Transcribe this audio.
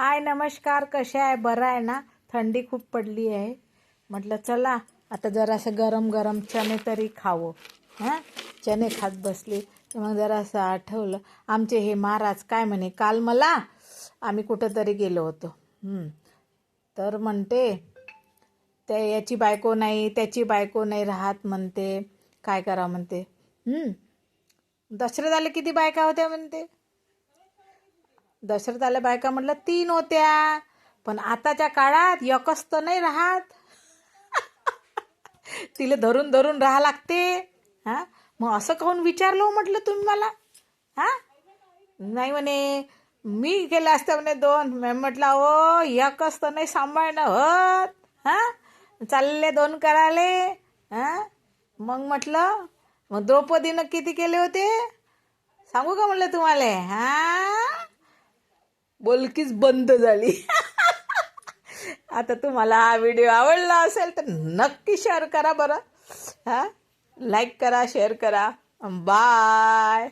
हाय नमस्कार, कशा आहे? बरं आहे ना? थंडी खूप पडली आहे. म्हटलं चला आता जरासं गरम गरम चणे तरी खावं. हां, चणे खात बसले मग जरासं आठवलं आमचे हे महाराज काय म्हणे काल मला. आम्ही कुठं तरी गेलो होतो. तर म्हणते त्या याची बायको नाही, त्याची बायको नाही राहत म्हणते. काय करा म्हणते. दशरथाला किती बायका होत्या म्हणते? दशरथाला बायका म्हटलं 3 होत्या, पण आताच्या काळात एकच तर नाही राहत. तिला धरून धरून राहा लागते. हा, मग असं कहून विचारलो म्हटलं तुम्ही मला. हा, नाही म्हणे मी केलं असतं म्हणे 2. मी म्हटलं ओ एकच तर नाही सांभाळणं होत. हा, चालले 2 कराले. हा, मग म्हटलं मग द्रौपदीनं किती केले होते सांगू का म्हटलं तुम्हाला? हा, बोलकीच बंद झाली. आता तुम्हाला हा व्हिडिओ आवडला असेल तर नक्की शेअर करा बरं. हां, लाईक करा, शेअर करा. बाय.